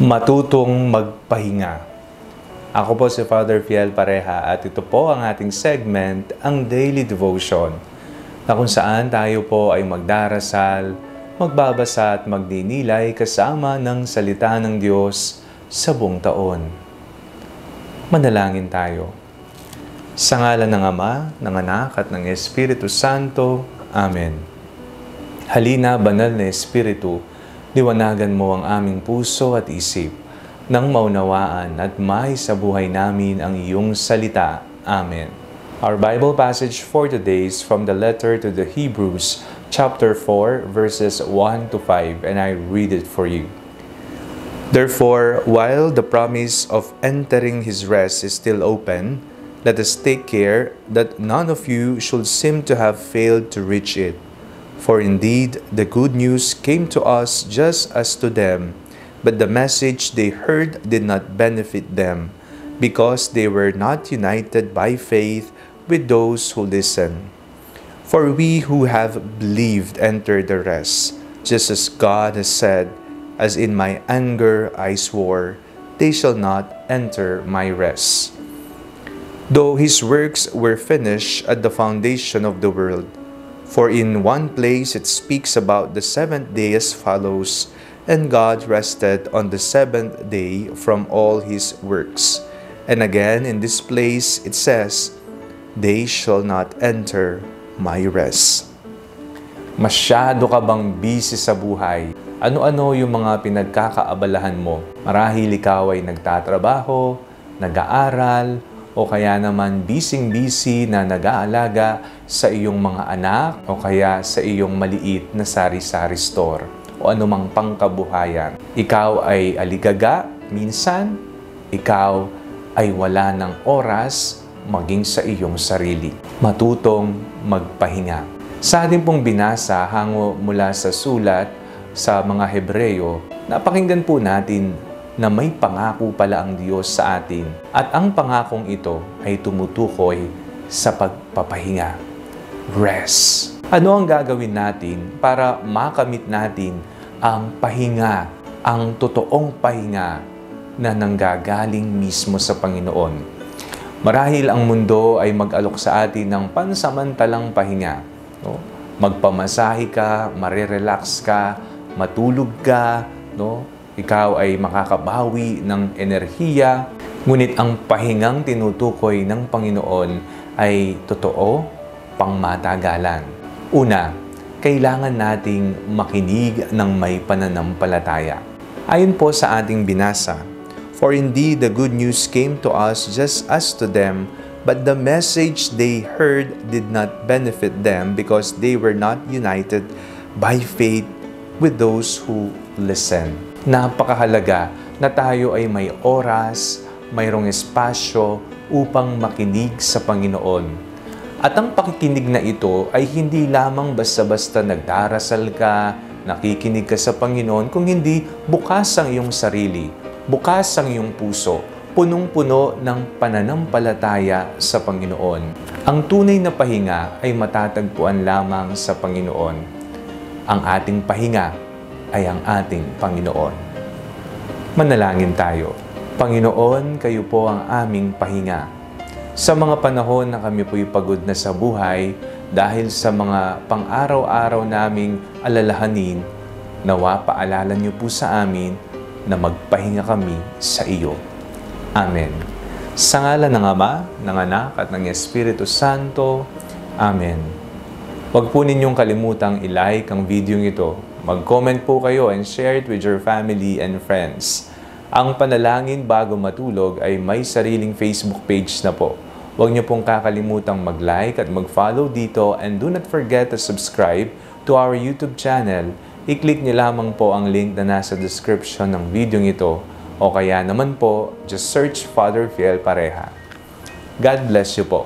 Matutong magpahinga. Ako po si Father Fiel Pareha at ito po ang ating segment, ang Daily Devotion, na kung saan tayo po ay magdarasal, magbabasa at magdinilay kasama ng salita ng Diyos sa buong taon. Manalangin tayo. Sa ngalan ng Ama, ng Anak at ng Espiritu Santo. Amen. Halina, banal na Espiritu, liwanagan mo ang aming puso at isip nang maunawaan at may sa buhay namin ang iyong salita. Amen. Our Bible passage for today is from the letter to the Hebrews, chapter 4, verses 1 to 5, and I read it for you. Therefore, while the promise of entering his rest is still open, let us take care that none of you should seem to have failed to reach it. For indeed, the good news came to us just as to them, but the message they heard did not benefit them, because they were not united by faith with those who listen. For we who have believed enter the rest, just as God has said, "As in my anger I swore, they shall not enter my rest." Though his works were finished at the foundation of the world, for in one place it speaks about the seventh day as follows, "And God rested on the seventh day from all his works." And again in this place it says, "They shall not enter my rest." Masyado ka bang busy sa buhay? Ano-ano yung mga pinagkakaabalahan mo? Marahil ikaw ay nagtatrabaho, nag-aaral, o kaya naman busy na nag-aalaga sa iyong mga anak o kaya sa iyong maliit na sari-sari store o anumang pangkabuhayan. Ikaw ay aligaga, minsan ikaw ay wala ng oras maging sa iyong sarili. Matutong magpahinga. Sa ating pong binasa hango mula sa sulat sa mga Hebreo, napakinggan po natin na may pangako pala ang Diyos sa atin at ang pangakong ito ay tumutukoy sa pagpapahinga. Rest. Ano ang gagawin natin para makamit natin ang pahinga, ang totoong pahinga na nanggagaling mismo sa Panginoon? Marahil ang mundo ay mag-alok sa atin ng pansamantalang pahinga. No? Magpamasahe ka, marerelax ka, matulog ka, no? Ikaw ay makakabawi ng enerhiya, ngunit ang pahingang tinutukoy ng Panginoon ay totoo, pangmatagalan. Una, kailangan nating makinig ng may pananampalataya. Ayon po sa ating binasa, "For indeed the good news came to us just as to them, but the message they heard did not benefit them because they were not united by faith with those who listen." Napakahalaga na tayo ay may oras, mayroong espasyo upang makinig sa Panginoon. At ang pakikinig na ito ay hindi lamang basta-basta nagdarasal ka, nakikinig ka sa Panginoon, kung hindi bukas ang iyong sarili, bukas ang iyong puso, punong-puno ng pananampalataya sa Panginoon. Ang tunay na pahinga ay matatagpuan lamang sa Panginoon. Ang ating pahinga ay ang ating Panginoon. Manalangin tayo. Panginoon, kayo po ang aming pahinga. Sa mga panahon na kami po'y pagod na sa buhay dahil sa mga pang-araw-araw naming alalahanin, nawa paalala niyo po sa amin na magpahinga kami sa iyo. Amen. Sa ngalan ng Ama, ng Anak at ng Espiritu Santo. Amen. Huwag po ninyong kalimutang i-like ang video ito. Mag-comment po kayo and share it with your family and friends. Ang panalangin bago matulog ay may sariling Facebook page na po. Huwag niyo pong kakalimutang mag-like at mag-follow dito, and do not forget to subscribe to our YouTube channel. I-click niyo lamang po ang link na nasa description ng video ito, o kaya naman po, just search Father Fiel Pareha. God bless you po.